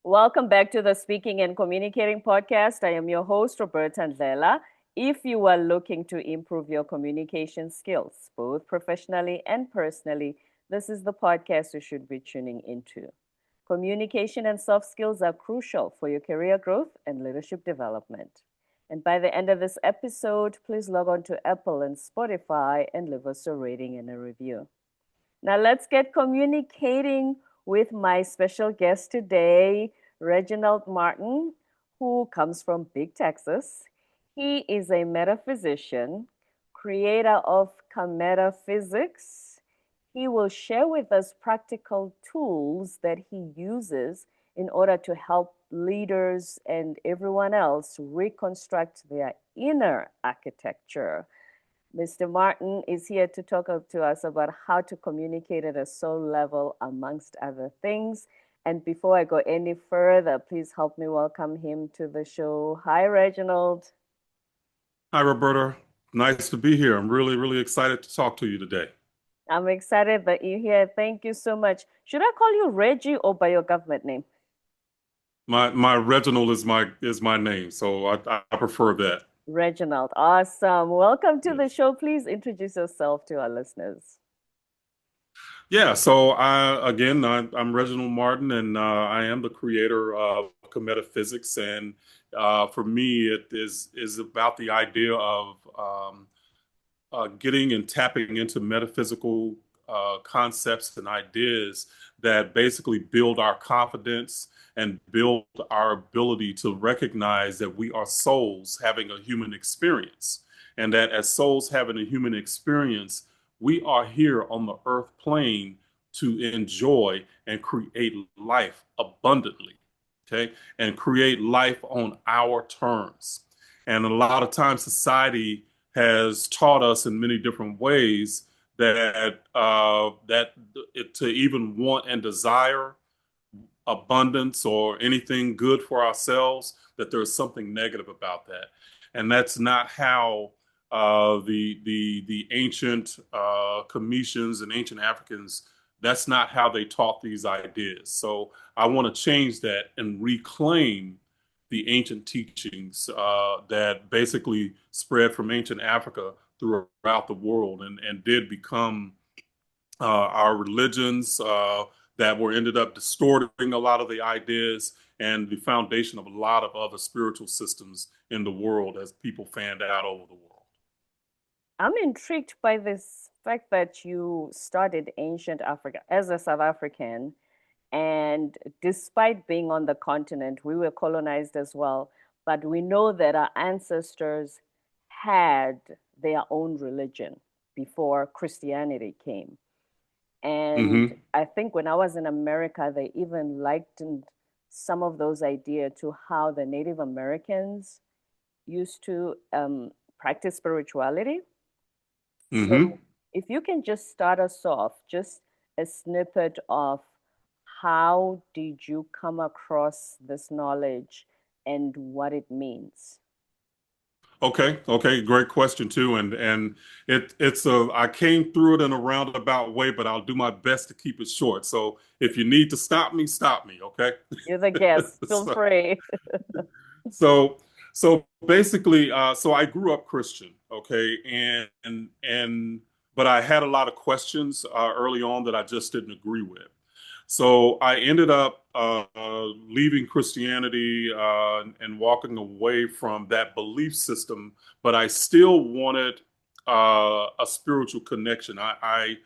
Welcome back to the Speaking and Communicating podcast. I am your host, Roberta Ndlela. If you are looking to improve your communication skills, both professionally and personally, this is the podcast you should be tuning into. Communication and soft skills are crucial for your career growth and leadership development. And by the end of this episode, please log on to Apple and Spotify and leave us a rating and a review. Now let's get communicating with my special guest today, Reginald Martin, who comes from Big Texas. He is a metaphysician, creator of Kametaphysics. He will share with us practical tools that he uses in order to help leaders and everyone else reconstruct their inner architecture. Mr. Martin is here to talk to us about how to communicate at a soul level, amongst other things. And before I go any further, please help me welcome him to the show. Hi, Reginald. Hi, Roberta. Nice to be here. I'm really excited to talk to you today. I'm excited that you're here. Thank you so much. Should I call you Reggie or by your government name? My Reginald is my name, so I prefer that. Reginald. Awesome. Welcome to the Yes. show. Please introduce yourself to our listeners. Yeah. So I'm Reginald Martin, and I am the creator of Kametaphysics, and for me, it is about the idea of getting and tapping into metaphysical concepts and ideas that basically build our confidence and build our ability to recognize that we are souls having a human experience. And that as souls having a human experience, we are here on the earth plane to enjoy and create life abundantly, okay? And create life on our terms. And a lot of times, society has taught us in many different ways that to even want and desire abundance or anything good for ourselves, that there's something negative about that, and that's not how the ancient Cometians and ancient Africans. That's not how they taught these ideas. So I want to change that and reclaim the ancient teachings that basically spread from ancient Africa throughout the world and did become our religions that were ended up distorting a lot of the ideas and the foundation of a lot of other spiritual systems in the world as people fanned out over the world. I'm intrigued by this fact that you studied ancient Africa as a South African. And despite being on the continent, we were colonized as well. But we know that our ancestors had their own religion before Christianity came. And Hmm. I think when I was in America, they even likened some of those ideas to how the Native Americans used to practice spirituality. Hmm. So if you can just start us off, just a snippet of how did you come across this knowledge and what it means? Okay, great question too, and it's a I came through it in a roundabout way, but I'll do my best to keep it short. So if you need to stop me, okay? You're the guest. Feel so, free. so so basically, so I grew up Christian, okay, and but I had a lot of questions early on that I just didn't agree with. So I ended up leaving Christianity and walking away from that belief system, but I still wanted a spiritual connection. I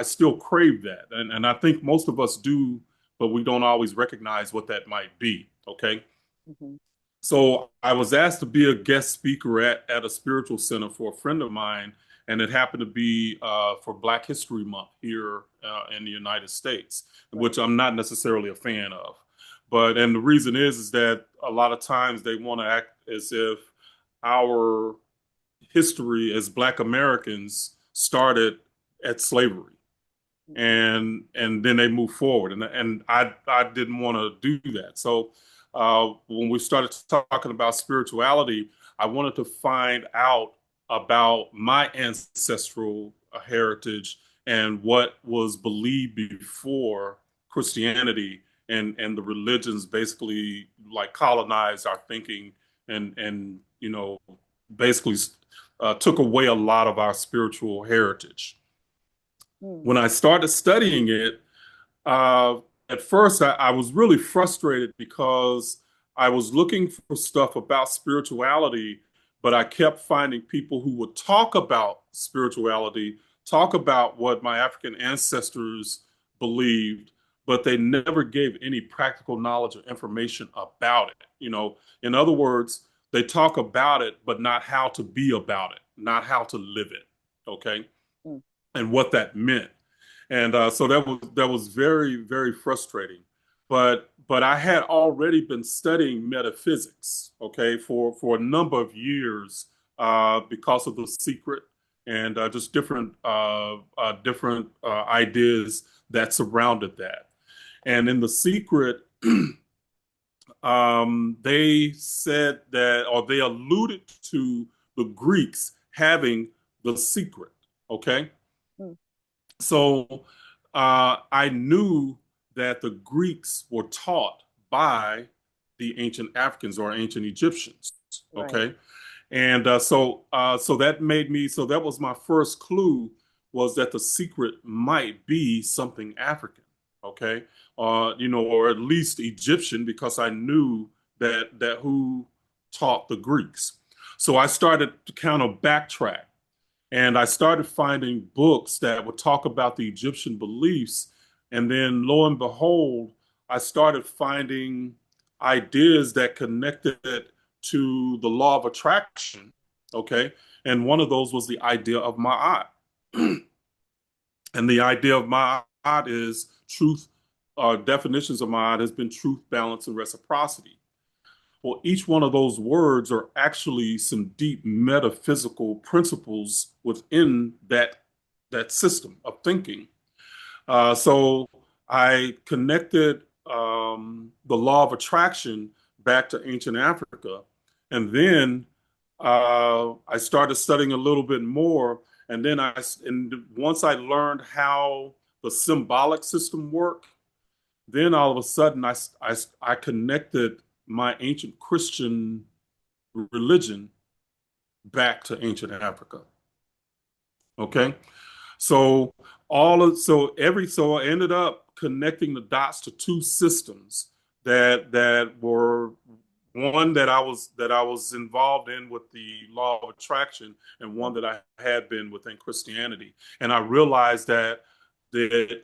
still crave that, and I think most of us do, but we don't always recognize what that might be. Okay. Mhm. So I was asked to be a guest speaker at a spiritual center for a friend of mine, and it happened to be for Black History Month here in the United States, Right. which I'm not necessarily a fan of. And the reason is that a lot of times they want to act as if our history as Black Americans started at slavery, Mhm. and then they move forward, and I didn't want to do that. So when we started talking about spirituality, I wanted to find out about my ancestral heritage and what was believed before Christianity and the religions basically like colonized our thinking and basically took away a lot of our spiritual heritage. Mm. When I started studying it, uh, at first I was really frustrated because I was looking for stuff about spirituality, but I kept finding people who would talk about spirituality, talk about what my African ancestors believed, but they never gave any practical knowledge or information about it. In other words, they talk about it, but not how to be about it, not how to live it. Okay. Mm. And what that meant. And so that was very, very frustrating. But I had already been studying metaphysics, okay, for a number of years because of The Secret and just different ideas that surrounded that. And in The Secret, they said that, or they alluded to the Greeks having the secret, okay? Mm. So I knew that the Greeks were taught by the ancient Africans or ancient Egyptians. Right. Okay, and so that was my first clue, was that the secret might be something African. Okay, or at least Egyptian, because I knew that who taught the Greeks. So I started to kind of backtrack, and I started finding books that would talk about the Egyptian beliefs. And then lo and behold, I started finding ideas that connected to the law of attraction. Okay. And one of those was the idea of Ma'at. And the idea of Ma'at is truth, definitions of Ma'at has been truth, balance, and reciprocity. Well, each one of those words are actually some deep metaphysical principles within that system of thinking. So I connected the law of attraction back to ancient Africa, and then I started studying a little bit more. And once I learned how the symbolic system worked, then all of a sudden I connected my ancient Christian religion back to ancient Africa. Okay. So so I ended up connecting the dots to two systems that were one that I was involved in with the law of attraction, and one that I had been within Christianity. And I realized that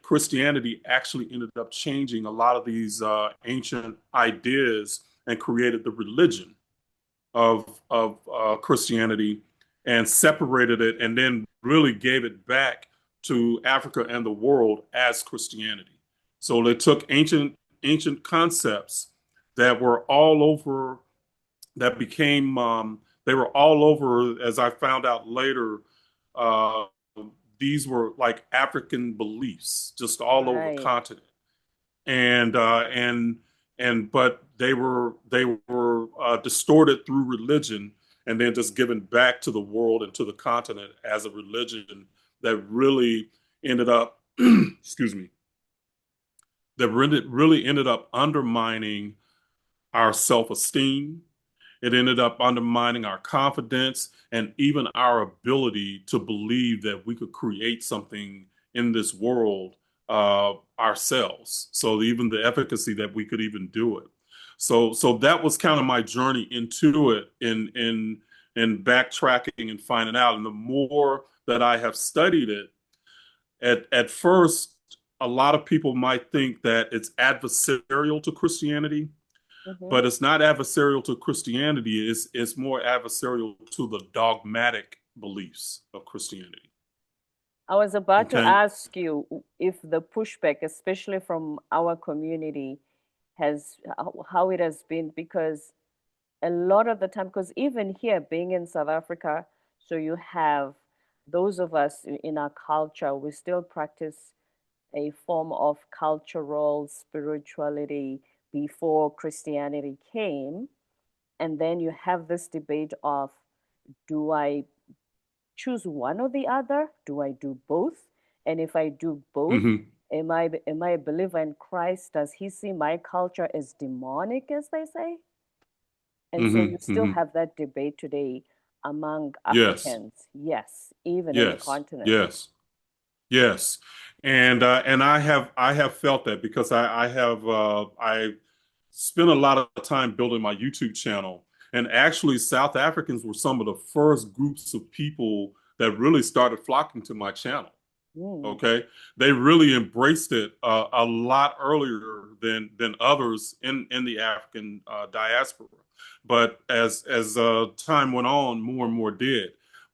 Christianity actually ended up changing a lot of these ancient ideas and created the religion of Christianity, and separated it, and then really gave it back to Africa and the world as Christianity. So they took ancient concepts that were all over, that became they were all over, as I found out later. Uh, these were like African beliefs, just all over the Right. continent, and but they were distorted through religion, and then just given back to the world and to the continent as a religion that really ended up excuse me, that really ended up undermining our self-esteem. It ended up undermining our confidence and even our ability to believe that we could create something in this world ourselves. So even the efficacy that we could even do it. So that was kind of my journey into it, in backtracking and finding out. And the more that I have studied it, at first, a lot of people might think that it's adversarial to Christianity, Mm-hmm. but it's not adversarial to Christianity. It's more adversarial to the dogmatic beliefs of Christianity. I was about to Okay. ask you if the pushback, especially from our community, has how it has been, because a lot of the time, because even here, being in South Africa, so you have those of us in our culture, we still practice a form of cultural spirituality before Christianity came. And then you have this debate of, do I choose one or the other? Do I do both? And if I do both, Mm-hmm. Am I a believer in Christ? Does he see my culture as demonic, as they say? And so you still Hmm. have that debate today among Yes, Africans, yes, even in the yes, continent. yes, yes. And I have felt that because I spent a lot of time building my YouTube channel. And actually, South Africans were some of the first groups of people that really started flocking to my channel. Mm, Okay, they really embraced it a lot earlier than others in the African diaspora. But as time went on, more and more did.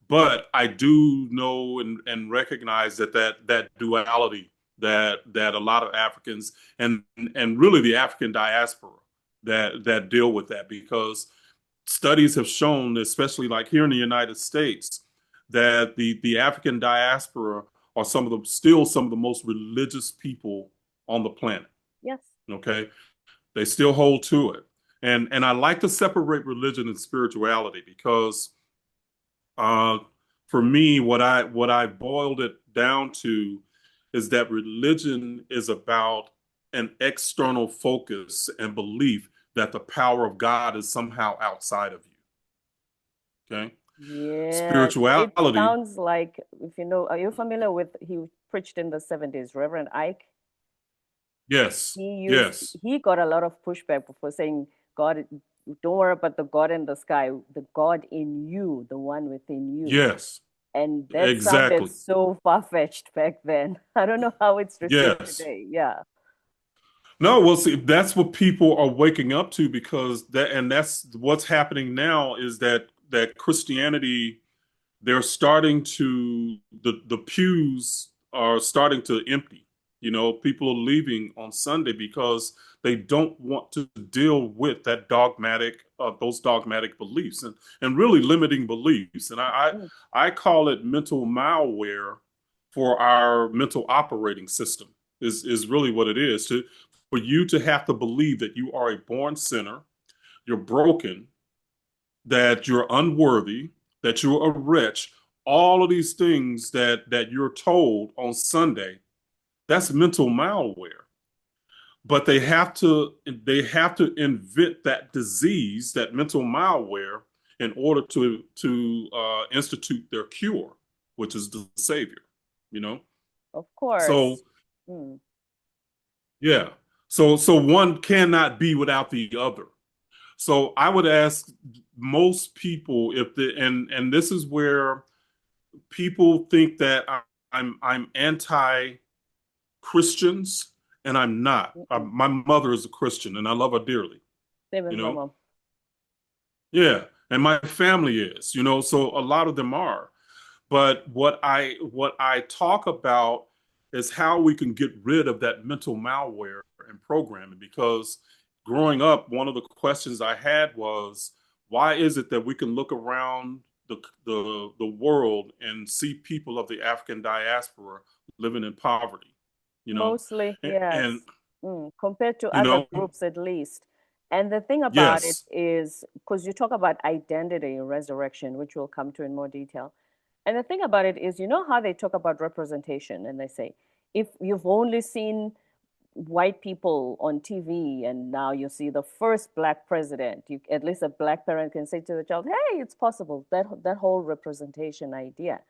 But I do know and recognize that duality that a lot of Africans and really the African diaspora that deal with that, because studies have shown, especially like here in the United States, that the African diaspora are still some of the most religious people on the planet. yes. Okay, they still hold to it, and I like to separate religion and spirituality because, uh, for me, what I boiled it down to is that religion is about an external focus and belief that the power of God is somehow outside of you. Okay, Yes. It spirituality, sounds like, if you know, are you familiar with, he preached in the 70s, Reverend Ike? yes, yes, He got a lot of pushback for saying, God, don't worry about the God in the sky, the God in you, the one within you. yes, And that sounded exactly, so far-fetched back then. I don't know how it's received yes. today. Yeah. No, well, see, that's what people are waking up to, because that's what's happening now, is that Christianity, they're starting to the pews are starting to empty. People are leaving on Sunday because they don't want to deal with those dogmatic beliefs, and really limiting beliefs. And Mm. I call it mental malware for our mental operating system. Is really what it is, for you to have to believe that you are a born sinner, you're broken, that you're unworthy, that you're a wretch, all of these things that you're told on Sunday. That's mental malware. But they have to invent that disease, that mental malware, in order to institute their cure, which is the Savior. You know. Of So course. Mm. yeah. So one cannot be without the other. So I would ask most people, if the and this is where people think that I'm anti Christians, and I'm not. Mm-mm. My mother is a Christian, and I love her dearly. Same You as my know, mom. yeah, and my family is. So a lot of them are. But what I talk about is how we can get rid of that mental malware and programming. Because growing up, one of the questions I had was, why is it that we can look around the world and see people of the African diaspora living in poverty, you know, Mostly, and yes. Compared to you other know, groups, at least. And the thing about it yes, is, because you talk about identity and resurrection, which we'll come to in more detail. And the thing about it is, you know how they talk about representation, and they say, if you've only seen white people on TV and now you see the first black president, at least a black parent can say to the child, hey, it's possible. That whole representation idea.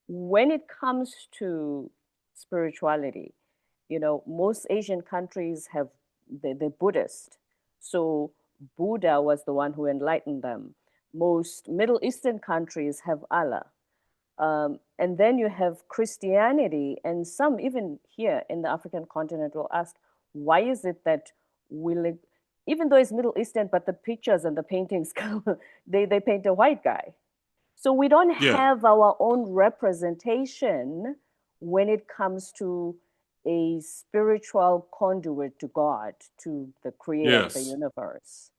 When it comes to spirituality, most Asian countries have, they're Buddhist. So Buddha was the one who enlightened them. Most Middle Eastern countries have Allah. And then you have Christianity, and some even here in the African continent will ask, why is it that we live, even though it's Middle Eastern, but the pictures and the paintings, they paint a white guy. So we don't yeah, have our own representation when it comes to a spiritual conduit to God, to the creator of the yes. universe.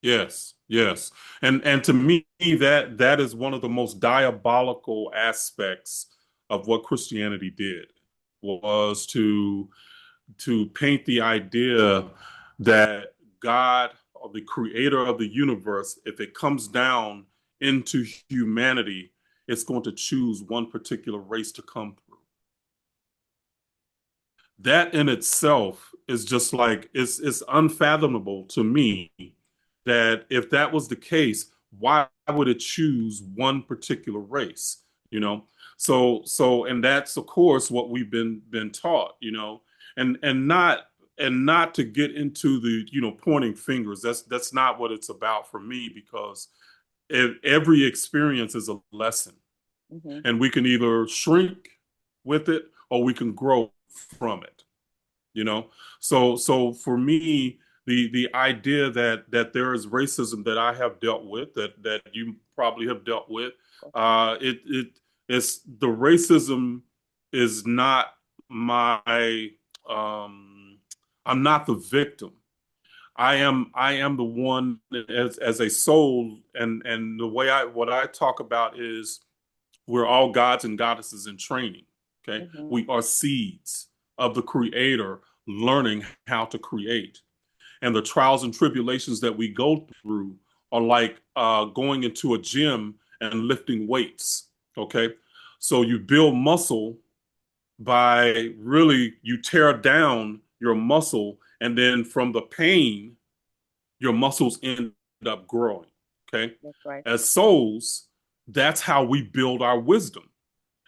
Yes, yes. And to me, that is one of the most diabolical aspects of what Christianity did, was to paint the idea that God, or the creator of the universe, if it comes down into humanity, it's going to choose one particular race to come through. that in itself is just like it's unfathomable to me that if that was the case, why would it choose one particular race? You know, and that's of course what we've been taught. You know, and not to get into the pointing fingers. That's not what it's about for me, because every experience is a lesson, Mm-hmm. and we can either shrink with it or we can grow from it. You know, so for me, the idea that there is racism that I have dealt with, that you probably have dealt with, it's the racism is not my I'm not the victim. I am the one, as a soul, and the way what I talk about is we're all gods and goddesses in training. Okay. Mm-hmm. We are seeds of the creator learning how to create. And the trials and tribulations that we go through are like going into a gym and lifting weights. Okay. So you build muscle by really, you tear down your muscle, and then from the pain, your muscles end up growing. Okay. That's right. As souls, that's how we build our wisdom.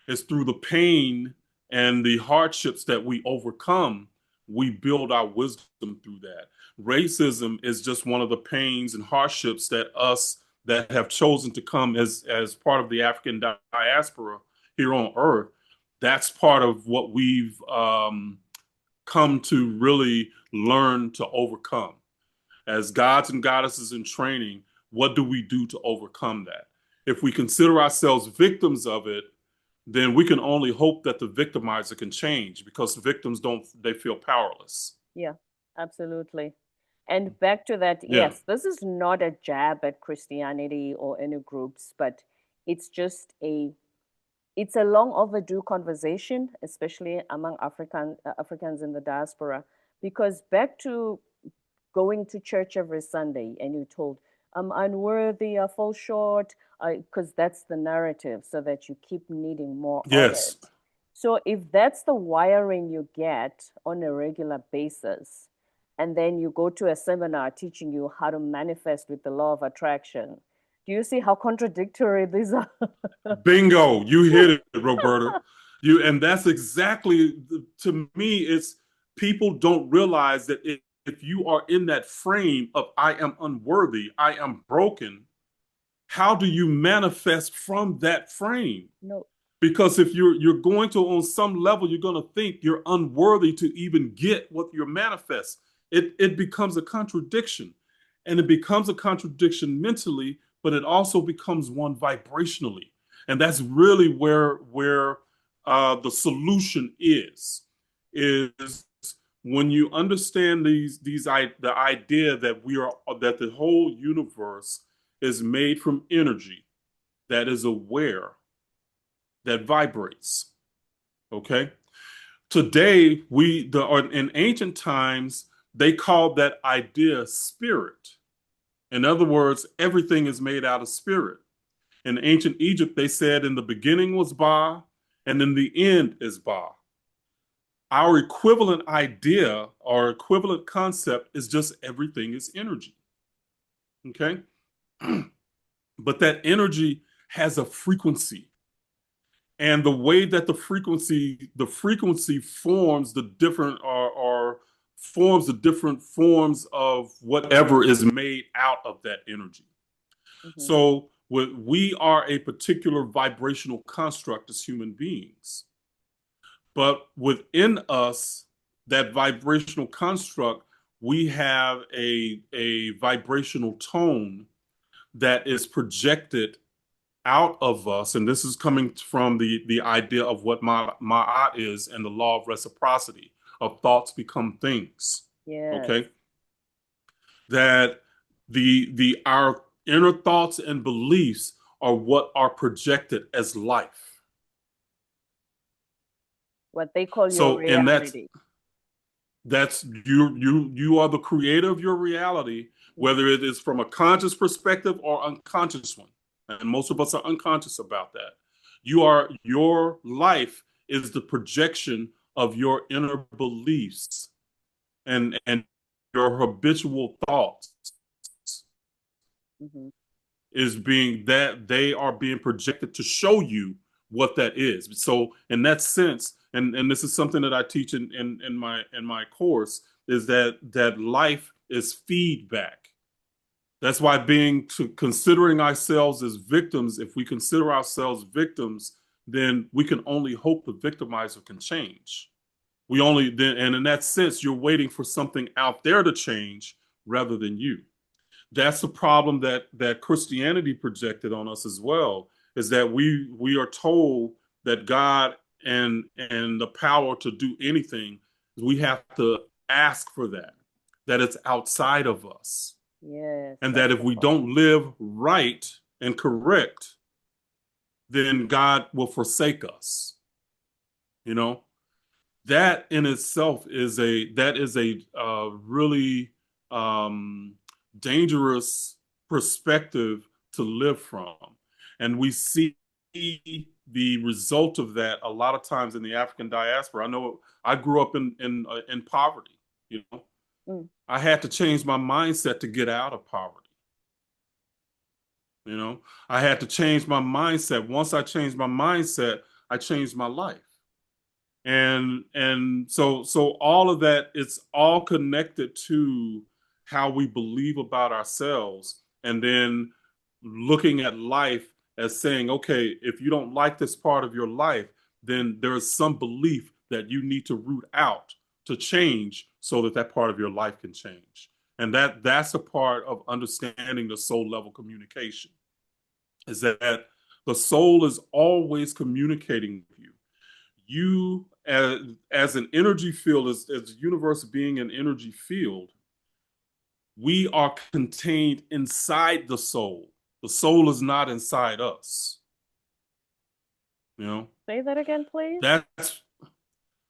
It's through the pain and the hardships that we overcome, we build our wisdom through that. Racism is just one of the pains and hardships that us that have chosen to come as part of the African diaspora here on Earth. That's part of what we've come to really learn to overcome. As gods and goddesses in training, what do we do to overcome that? If we consider ourselves victims of it, then we can only hope that the victimizer can change, because victims don't, they feel powerless. Yeah, absolutely. And back to that, Yeah. yes, this is not a jab at Christianity or any groups, but it's just it's a long overdue conversation, especially among Africans in the diaspora, because back to going to church every Sunday and you're told, I'm unworthy, I fall short, because that's the narrative, so that you keep needing more of Yes. it. So if that's the wiring you get on a regular basis, and then you go to a seminar teaching you how to manifest with the law of attraction, do you see how contradictory these are? Bingo. You hit it, Roberta. And that's exactly, to me, it's people don't realize that if you are in that frame of I am unworthy, I am broken, how do you manifest from that frame? No. Because if you're going to, on some level, you're going to think you're unworthy to even get what you're manifest. It becomes a contradiction, and it becomes a contradiction mentally, but it also becomes one vibrationally, and that's really where the solution is when you understand the idea that the whole universe is made from energy that is aware, that vibrates. Okay. Today, in ancient times, they called that idea spirit. In other words, everything is made out of spirit. In ancient Egypt, they said in the beginning was Ba, and in the end is Ba. Our equivalent idea or equivalent concept is just everything is energy. Okay. But that energy has a frequency, and the way that the frequency forms the different or forms the different forms of whatever is made out of that energy. Mm-hmm. So we are a particular vibrational construct as human beings, but within us, that vibrational construct, we have a vibrational tone that is projected out of us, and this is coming from the idea of what ma'at is, and the law of reciprocity of thoughts become things. Yes. Okay, that the our inner thoughts and beliefs are what are projected as life. What they call your So, and reality. that's you are the creator of your reality, Mm-hmm. whether it is from a conscious perspective or unconscious one, and most of us are unconscious about that. Your life is the projection of your inner beliefs and your habitual thoughts Mm-hmm. is being that they are being projected to show you what that is. So in that sense, and this is something that I teach in my course, is that life is feedback. That's why considering ourselves as victims, if we consider ourselves victims, then we can only hope the victimizer can change. We only then, and in that sense, you're waiting for something out there to change rather than you. That's the problem that Christianity projected on us as well, is that we are told that God and the power to do anything, we have to ask for that it's outside of us. Yes, And that that's if the we part. don't live right and correct, then God will forsake us. You know, that in itself is a really dangerous perspective to live from, and we see the result of that a lot of times in the African diaspora. I know I grew up in poverty. You know, Mm. I had to change my mindset to get out of poverty. You know, I had to change my mindset. Once I changed my mindset, I changed my life. And so all of that, it's all connected to how we believe about ourselves, and then looking at life as saying, okay, if you don't like this part of your life, then there's some belief that you need to root out to change so that that part of your life can change. And that's a part of understanding the soul level communication, is that the soul is always communicating with you. You as an energy field, as the universe being an energy field, we are contained inside the soul. The soul is not inside us. You know, Say that again, please. that's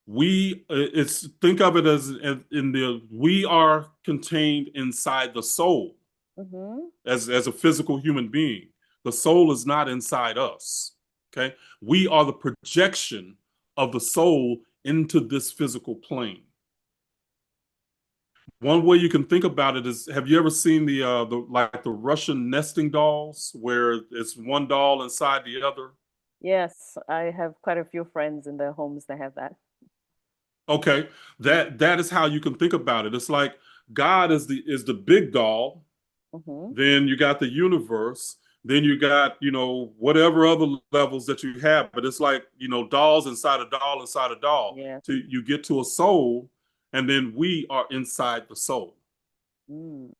we it's think of it as in the we are contained inside the soul Mm-hmm. as a physical human being. The soul is not inside us. Okay, we are the projection of the soul into this physical plane. One way you can think about it is, have you ever seen the Russian nesting dolls where it's one doll inside the other? Yes, I have quite a few friends in their homes that have that. Okay, that is how you can think about it. It's like God is the big doll, Mm-hmm. then you got the universe, then you got, whatever other levels that you have, but it's like, dolls inside a doll inside a doll. Yeah. To you get to a soul, and then we are inside the soul. Mm.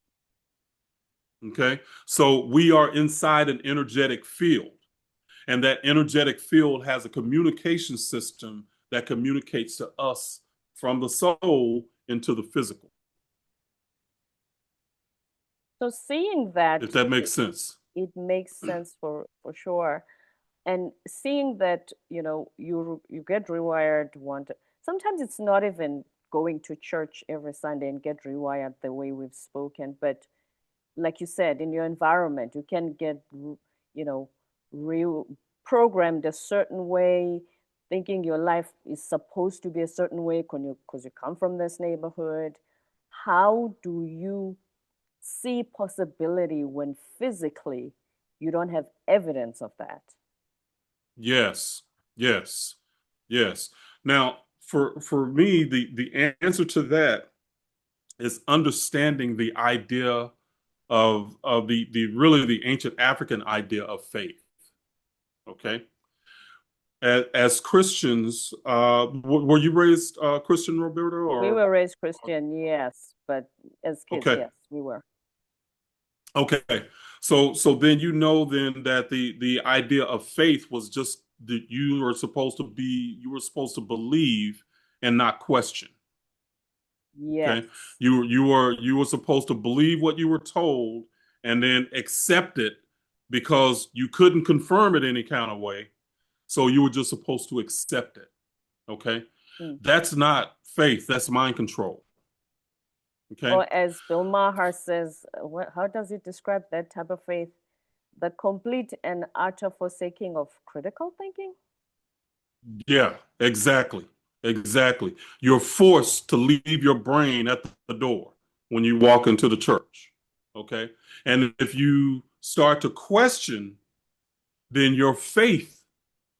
Okay, so we are inside an energetic field, and that energetic field has a communication system that communicates to us from the soul into the physical, So seeing that, if that makes sense. it makes sense for sure. And seeing that, you get rewired sometimes it's not even going to church every Sunday and get rewired the way we've spoken, but like you said, in your environment, you can get, reprogrammed a certain way, thinking your life is supposed to be a certain way because you come from this neighborhood. How do you see possibility when physically you don't have evidence of that? Yes, yes, yes. Now, for me, the answer to that is understanding the idea of the really the ancient African idea of faith. Okay, as Christians, were you raised Christian, Roberto, We or were raised Christian, yes, but as kids, okay? yes, we were. Okay. So then then that the idea of faith was just that you were supposed to believe and not question. Okay. Yes. You were supposed to believe what you were told and then accept it because you couldn't confirm it any kind of way. So you were just supposed to accept it. Okay. Mm. That's not faith, that's mind control. Okay. Or as Bill Maher says, how does he describe that type of faith? The complete and utter forsaking of critical thinking? Yeah, exactly. Exactly. You're forced to leave your brain at the door when you walk into the church. Okay. And if you start to question, then your faith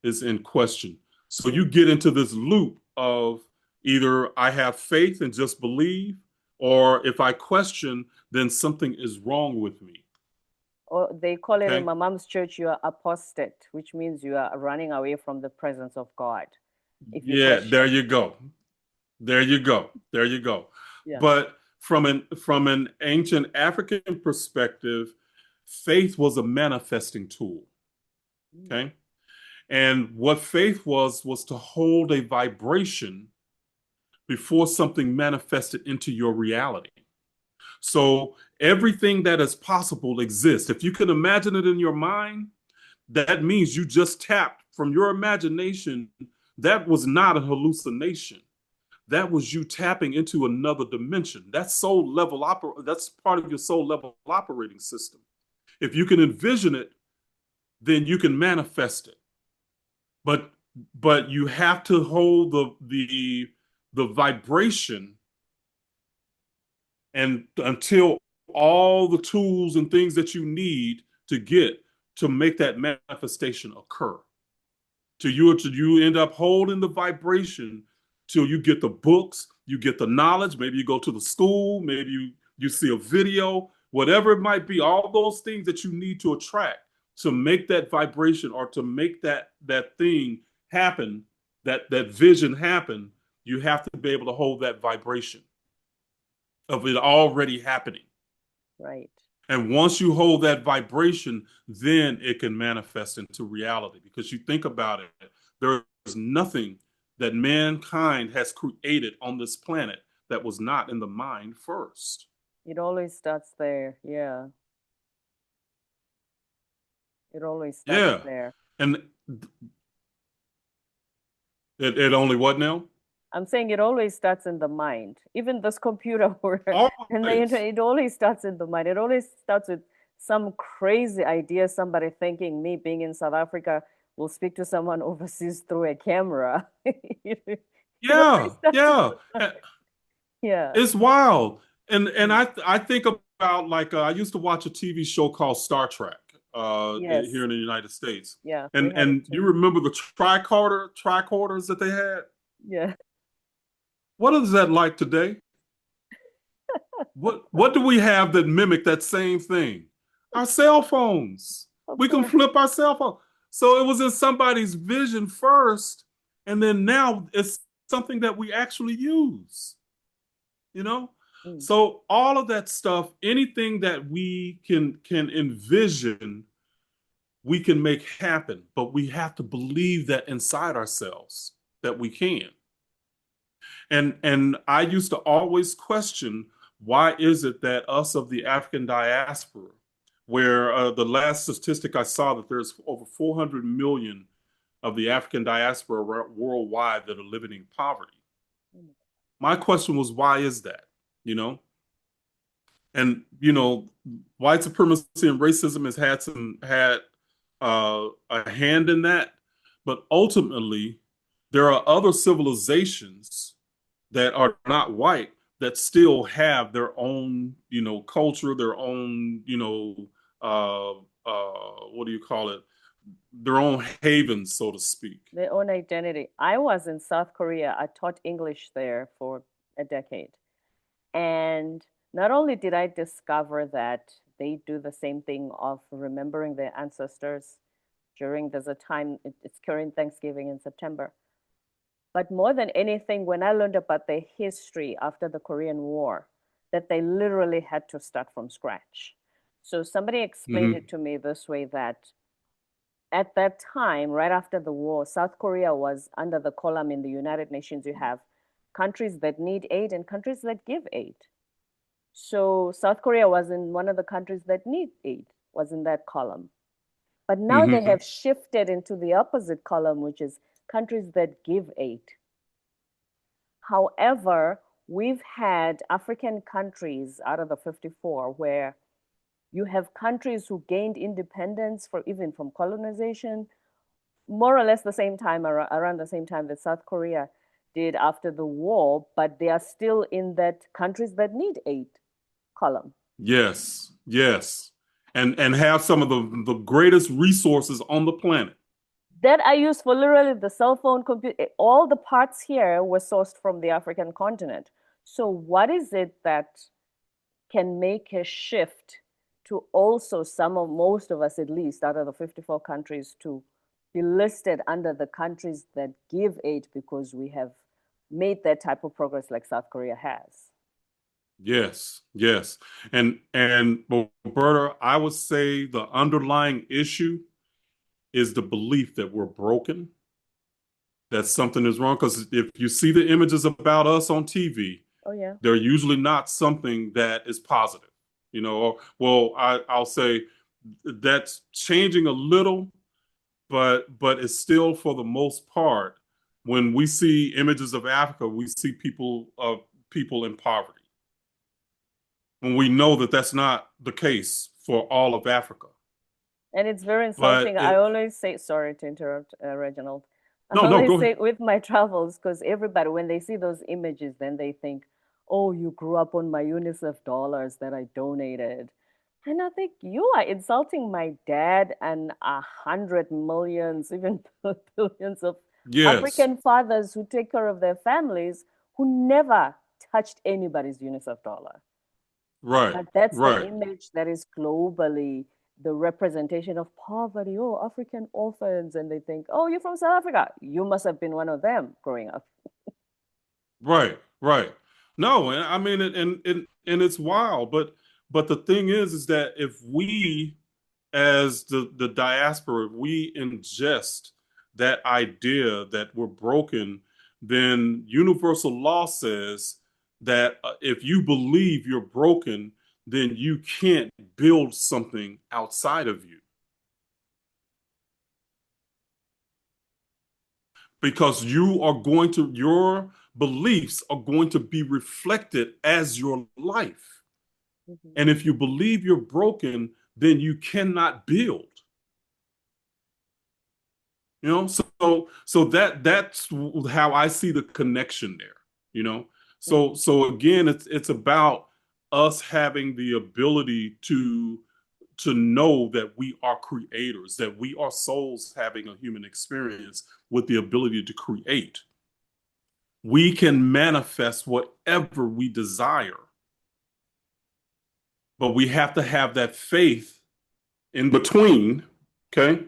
is in question. So you get into this loop of either I have faith and just believe, or if I question, then something is wrong with me. Or they call it in Okay. my mom's church, you are apostate, which means you are running away from the presence of God if you Yeah, there question. you go. There you go. There you go. Yeah. But from an ancient African perspective, faith was a manifesting tool. Mm. Okay. And what faith was to hold a vibration before something manifested into your reality. So everything that is possible exists. If you can imagine it in your mind, that means you just tapped from your imagination. That was not a hallucination. That was you tapping into another dimension. That's part of your soul level operating system. If you can envision it, then you can manifest it. But but you have to hold the vibration and until all the tools and things that you need to get to make that manifestation occur. To you end up holding the vibration till you get the books, you get the knowledge, maybe you go to the school, maybe you see a video, whatever it might be, all those things that you need to attract to make that vibration or to make that thing happen, that vision happen, you have to be able to hold that vibration of it already happening. Right. And once you hold that vibration, then it can manifest into reality. Because you think about it, there is nothing that mankind has created on this planet that was not in the mind first. It always starts there. Yeah. It always starts Yeah. there. And it only what now? I'm saying it always starts in the mind. Even this computer where and the Always. internet, it always starts in the mind. It always starts with some crazy idea, somebody thinking me being in South Africa will speak to someone overseas through a camera. It always Yeah. starts in Yeah. the mind. Yeah. It's wild. And Mm. I think about like I used to watch a TV show called Star Trek here Yes. in the United States. Yeah, we And had it and you too. remember the tricorders that they had? Yeah. What is that like today? What do we have that mimic that same thing? Our cell phones. Of We can course. flip our cell phone. So it was in somebody's vision first, and then now it's something that we actually use. you know Mm. so all of that stuff, anything that we can envision, we can make happen, but we have to believe that inside ourselves that we can. And I used to always question, why is it that us of the African diaspora, where the last statistic I saw that there's over 400 million of the African diaspora worldwide that are living in poverty. Mm. My question was, why is that? you know and white supremacy and racism has had a hand in that, but ultimately there are other civilizations that are not white that still have their own culture, their own uh, what do you call it, their own havens, so to speak. Their own identity. I was in South Korea. I taught English there for a decade. And not only did I discover that they do the same thing of remembering their ancestors during there's a time it's current Thanksgiving in September. But more than anything, when I learned about their history after the Korean War, that they literally had to start from scratch. So somebody explained Mm-hmm. it to me this way that at that time, right after the war, South Korea was under the column in the United Nations. You have countries that need aid and countries that give aid. So South Korea was in one of the countries that need aid, was in that column. But now they Mm-hmm. have shifted into the opposite column, which is countries that give aid. However, we've had African countries out of the 54 where you have countries who gained independence for even from colonization, more or less the same time, around the same time that South Korea did after the war, but they are still in that countries that need aid column. Yes, yes. And have some of the greatest resources on the planet. That I use for literally the cell phone, computer, all the parts here were sourced from the African continent. So, what is it that can make a shift to also some of most of us, at least out of the 54 countries, to be listed under the countries that give aid because we have made that type of progress like South Korea has? Yes, yes. And Roberta, I would say the underlying issue is the belief that we're broken, that something is wrong. Because if you see the images about us on TV, Oh, yeah. they're usually not something that is positive. Or, well, I'll say that's changing a little, but it's still for the most part. When we see images of Africa, we see people in poverty. When we know that that's not the case for all of Africa. And it's very But insulting. I always say, sorry to interrupt, Reginald. I no, always go ahead. say with my travels, because everybody, when they see those images, then they think, oh, you grew up on my UNICEF dollars that I donated. And I think you are insulting my dad and 100 millions, even billions of Yes, African fathers who take care of their families who never touched anybody's UNICEF dollar. right, But that's the right, image that is globally the representation of poverty. Oh, African orphans. And they think, oh, you're from South Africa. You must have been one of them growing up. right. No, and I mean, and it's wild. But the thing is that if we, as the diaspora, if we ingest that idea that we're broken, then universal law says that if you believe you're broken, then you can't build something outside of you because your beliefs are going to be reflected as your life. Mhm. And if you believe you're broken, then you cannot build. So that's how I see the connection there. you know Mhm. so again, it's about us having the ability to know that we are creators, that we are souls having a human experience with the ability to create. We can manifest whatever we desire, but we have to have that faith in between, okay?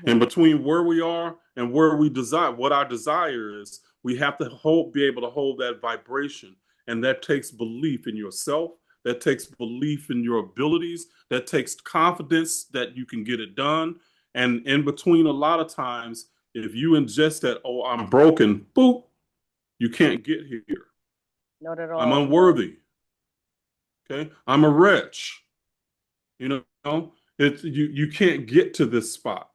In Mhm. between where we are and where we desire, what our desire is, we have to be able to hold that vibration. And that takes belief in yourself. That takes belief in your abilities. That takes confidence that you can get it done. And in between, a lot of times, if you ingest that, oh, I'm broken, boop, you can't get here. Not at I'm all. No. unworthy. Okay. I'm a wretch. You know, you can't get to this spot.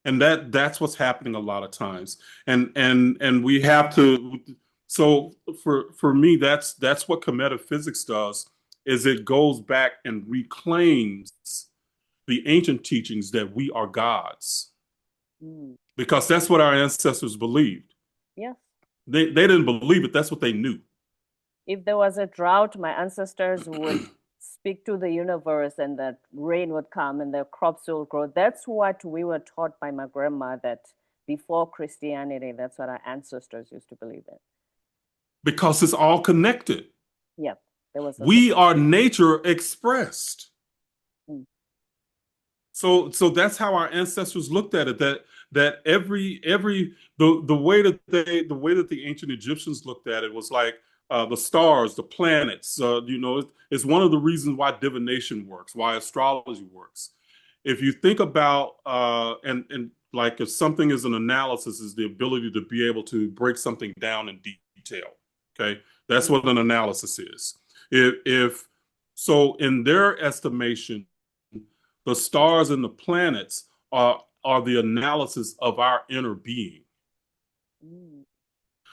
And that's what's happening a lot of times. And we have to, so for me, that's what Kametaphysics does, is it goes back and reclaims the ancient teachings that we are gods, Mm. because that's what our ancestors believed. Yes. They didn't believe it, that's what they knew. If there was a drought, my ancestors would speak to the universe and that rain would come and the crops will grow. That's what we were taught by my grandma, that before Christianity, that's what our ancestors used to believe in. Because it's all connected. Yep. There was a We are nature expressed. mm. So that's how our ancestors looked at it. That every the way that the ancient Egyptians looked at it was like the stars, the planets. It's one of the reasons why divination works, why astrology works. If you think about and like if something is an analysis, is the ability to be able to break something down in detail. Okay, that's Mm. what an analysis is. If so, in their estimation, the stars and the planets are the analysis of our inner being. Mm.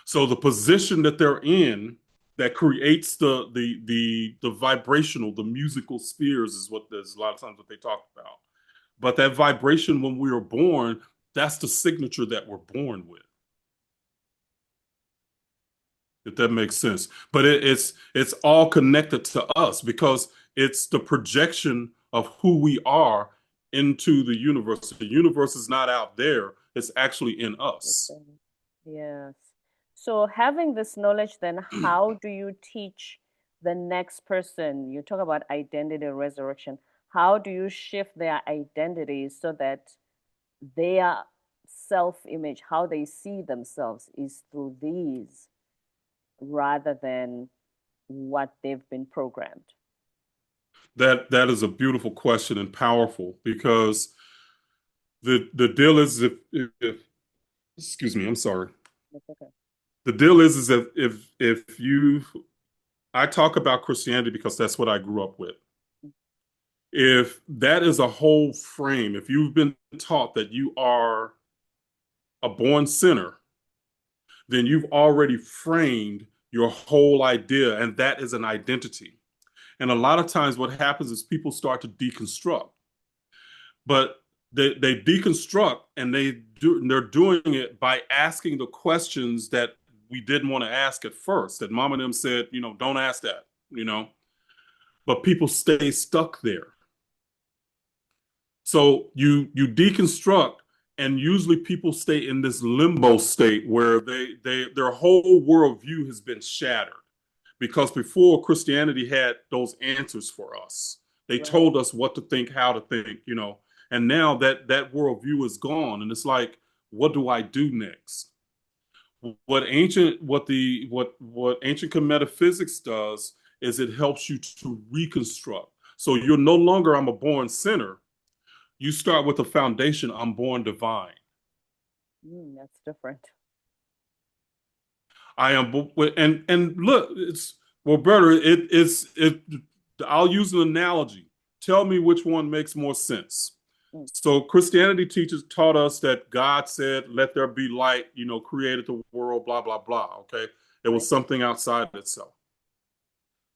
So the position that they're in that creates the vibrational, the musical spheres is what there's a lot of times what they talk about. But that vibration when we were born, that's the signature that we're born with. if that makes sense. But it's all connected to us because it's the projection of who we are into the universe. The universe is not out there, it's actually in us. Okay. Yes. So having this knowledge, then how do you teach the next person? You talk about identity resurrection. How do you shift their identities so that their self-image, how they see themselves, is through these rather than what they've been programmed? That is a beautiful question and powerful because the deal is if excuse me, I'm sorry. That's okay. The deal is that if you I talk about Christianity because that's what I grew up with. If that is a whole frame, if you've been taught that you are a born sinner, then you've already framed your whole idea, and that is an identity. And a lot of times, what happens is people start to deconstruct, but they deconstruct and they're doing it by asking the questions that we didn't want to ask at first. That mom and them said, don't ask that, but people stay stuck there. So you deconstruct, and usually people stay in this limbo state where their whole worldview has been shattered. Because before Christianity had those answers for us, they Right. told us what to think, how to think, and now that worldview is gone, and it's like, what do I do next? What ancient metaphysics does is it helps you to reconstruct. So you're no longer I'm a born sinner. You start with the foundation, I'm born divine. That's different. I am, and look, it's Roberta. I'll use an analogy. Tell me which one makes more sense. Mm, So Christianity teachers taught us that God said, "Let there be light." Created the world. Blah blah blah. Okay, it was right. something outside itself.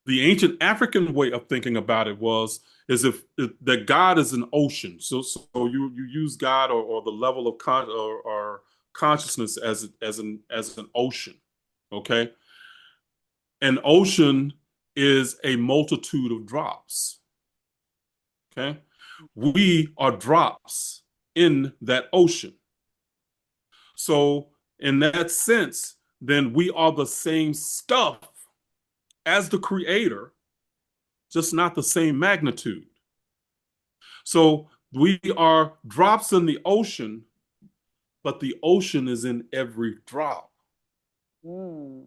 The ancient African way of thinking about it is if that God is an ocean. So you use God or the level of or consciousness as an ocean. Okay, an ocean is a multitude of drops. Okay, we are drops in that ocean. So in that sense, then we are the same stuff as the creator, just not the same magnitude. So we are drops in the ocean, but the ocean is in every drop. Mm,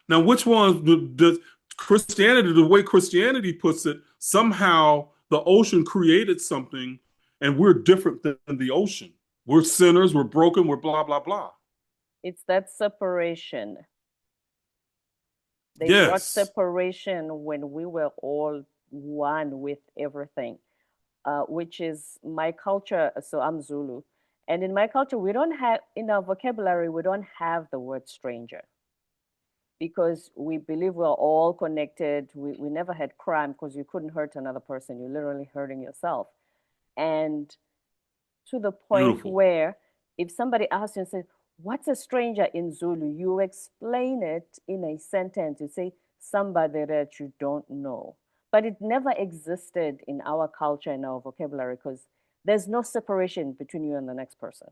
Now, which one does Christianity, the way Christianity puts it, somehow the ocean created something and we're different than the ocean. We're sinners, we're broken, we're blah, blah, blah. it's that separation. They brought Yes, separation when we were all one with everything, which is my culture. So I'm Zulu. And in my culture, we don't have, in our vocabulary, we don't have the word stranger because we believe we're all connected. We never had crime because you couldn't hurt another person. You're literally hurting yourself. And to the point beautiful. where if somebody asks you and says, "What's a stranger in Zulu?" You explain it in a sentence. You say, "Somebody that you don't know." But it never existed in our culture, in our vocabulary, because there's no separation between you and the next person.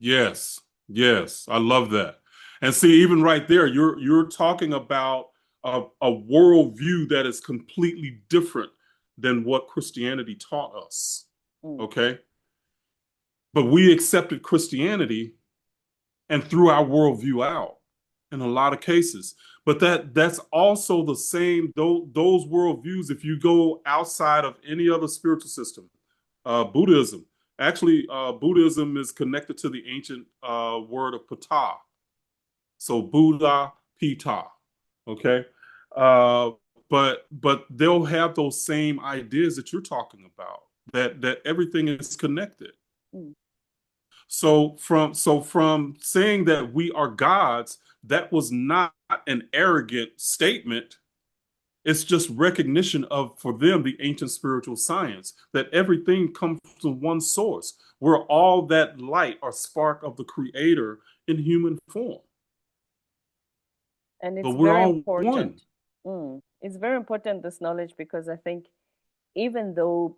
Yes, yes, I love that. And see, even right there, you're talking about a worldview that is completely different than what Christianity taught us. Mm, Okay, but we accepted Christianity and threw our worldview out in a lot of cases. But that's also the same, those worldviews, if you go outside of any other spiritual system, Buddhism. Actually, Buddhism is connected to the ancient word of Ptah. So Buddha, Pita. Okay. Uh, but they'll have those same ideas that you're talking about, that everything is connected. mm, So from saying that we are gods, that was not an arrogant statement. It's just recognition of, for them, the ancient spiritual science, that everything comes from one source. We're all that light or spark of the creator in human form. And but it's we're very all one. important. It's very important, this knowledge, because I think even though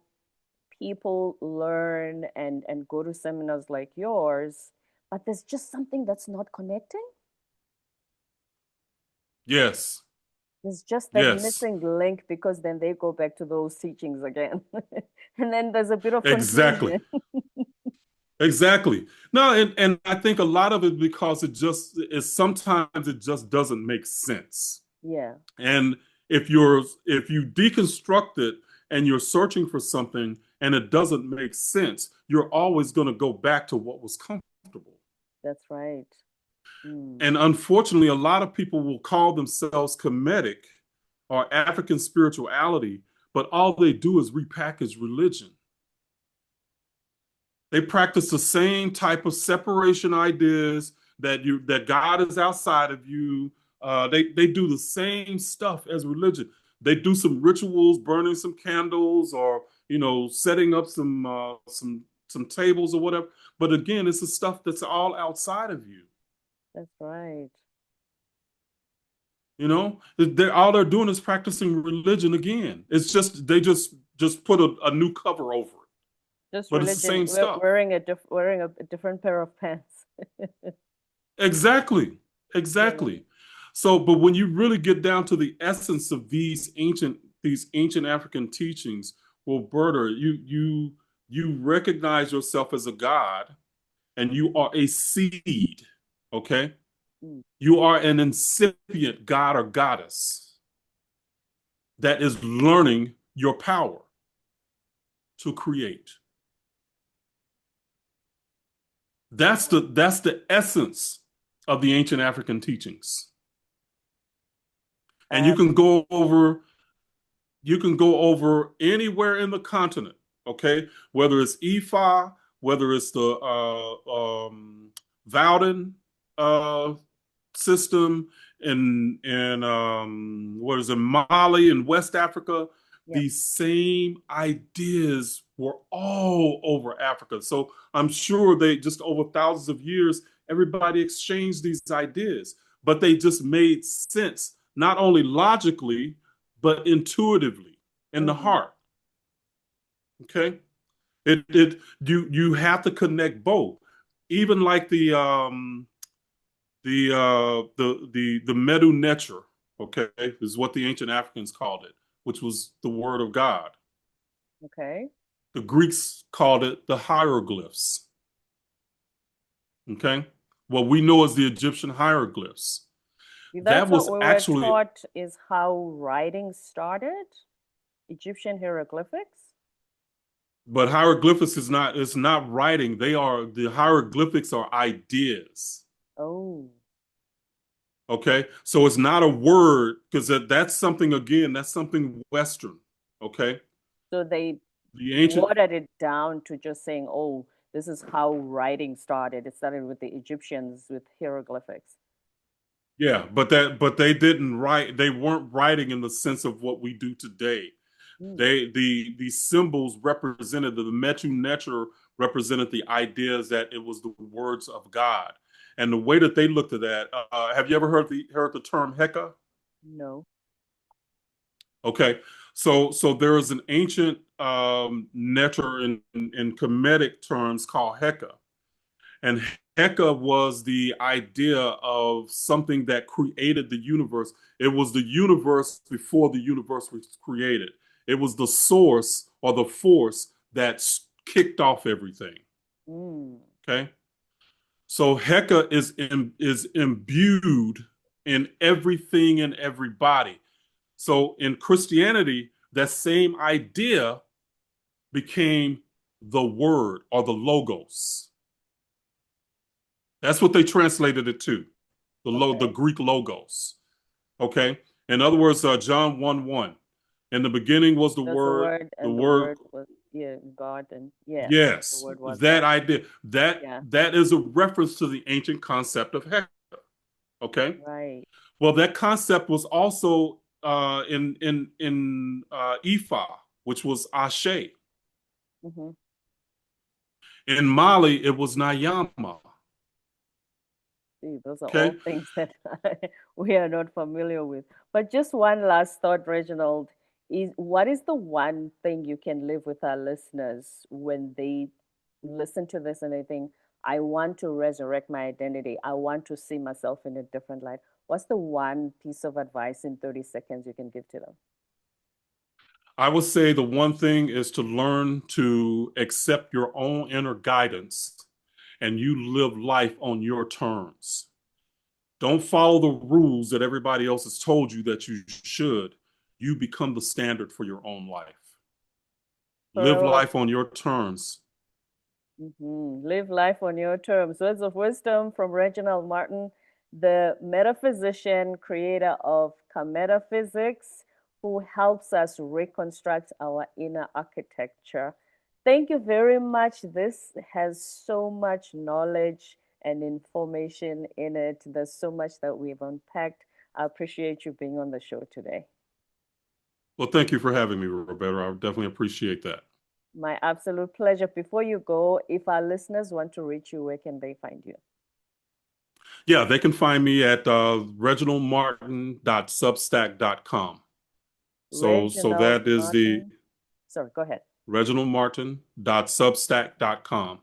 people learn and go to seminars like yours, but there's just something that's not connecting. Yes, There's just that yes, missing link because then they go back to those teachings again. And then there's a bit of exactly. confusion. Exactly. No, and I think a lot of it because it just is sometimes it just doesn't make sense. Yeah, And if you deconstruct it and you're searching for something and it doesn't make sense, you're always going to go back to what was comfortable. that's right. Mm. And unfortunately, a lot of people will call themselves Kemetic or African spirituality, but all they do is repackage religion. They practice the same type of separation ideas that God is outside of you. They do the same stuff as religion. They do some rituals, burning some candles, or setting up some tables or whatever. But again, it's the stuff that's all outside of you. That's right. All they're doing is practicing religion again. It's just they just put a new cover over it, Just but it's the religion, same stuff. wearing a different pair of pants. Exactly. Yeah. Exactly. So, but when you really get down to the essence of these ancient African teachings, well, Berta, you recognize yourself as a god and you are a seed. Okay? Mm. You are an incipient god or goddess that is learning your power to create. That's the essence of the ancient African teachings. And Um, you can go over anywhere in the continent, okay? Whether it's Ifa, whether it's the Vauden uh, system in what is it, Mali and West Africa, yep. these same ideas were all over Africa. So I'm sure they just over thousands of years, everybody exchanged these ideas, but they just made sense, not only logically, but intuitively in the Mm. heart. Okay. You have to connect both. Even like the Medu Neter, okay, is what the ancient Africans called it, which was the word of God. Okay. The Greeks called it the hieroglyphs. Okay. What we know as the Egyptian hieroglyphs. That That's what was we were actually, taught is how writing started, Egyptian hieroglyphics. but hieroglyphics is not writing. The hieroglyphics are ideas. Oh, Okay. So it's not a word because that's something, again, that's something Western. Okay. so they The ancient, watered it down to just saying, oh, this is how writing started. It started with the Egyptians with hieroglyphics. yeah, but they didn't write, they weren't writing in the sense of what we do today. Mm. The symbols represented the Metu Neter represented the ideas that it was the words of God. And the way that they looked at that, have you ever heard the term Heka? No. Okay, so there is an ancient neter in Kemetic terms called Heka, and Heka was the idea of something that created the universe. It was the universe before the universe was created. It was the source or the force that kicked off everything. Mm. Okay, so Heka is imbued in everything and everybody. So in Christianity, that same idea became the word or the logos. That's what they translated it to, the Okay. Greek logos. Okay. In other words, John 1:1. In the beginning was the That's the word. word, The and the word, word was, yeah, God, and yeah, the yes, word was that God. idea. That Yeah. that is a reference to the ancient concept of Heka. Okay. Right. Well, that concept was also in Ifa, which was Ashe. Hmm. In Mali, it was Nyama. See, those are Okay. all things that we are not familiar with. But just one last thought, Reginald, is what is the one thing you can leave with our listeners when they listen to this and they think, I want to resurrect my identity. I want to see myself in a different light. What's the one piece of advice in 30 seconds you can give to them? I would say the one thing is to learn to accept your own inner guidance and you live life on your terms. Don't follow the rules that everybody else has told you that you should. You become the standard for your own life. Live Pearl of life on your terms. Live life on your terms. Words of wisdom from Reginald Martin, the metaphysician, creator of Kametaphysics, who helps us reconstruct our inner architecture. Thank you very much. This has so much knowledge and information in it. There's so much that we've unpacked. I appreciate you being on the show today. Well, thank you for having me, Roberta. I definitely appreciate that. My absolute pleasure. Before you go, if our listeners want to reach you, where can they find you? Yeah, they can find me at reginaldmartin.substack.com. So Reginald that is the Martin. Sorry, go ahead. reginaldmartin.substack.com.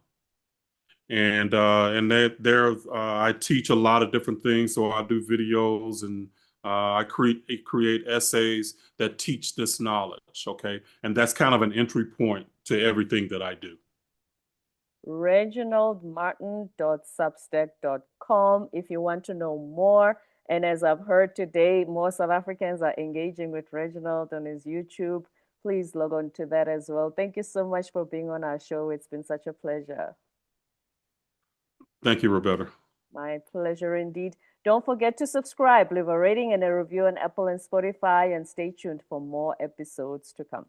And there I teach a lot of different things. So I do videos and I create essays that teach this knowledge. Okay, and that's kind of an entry point to everything that I do. reginaldmartin.substack.com if you want to know more. And as I've heard today, more South Africans are engaging with Reginald on his YouTube. Please log on to that as well. Thank you so much for being on our show. It's been such a pleasure. Thank you, Roberta. My pleasure indeed. Don't forget to subscribe, leave a rating and a review on Apple and Spotify, and stay tuned for more episodes to come.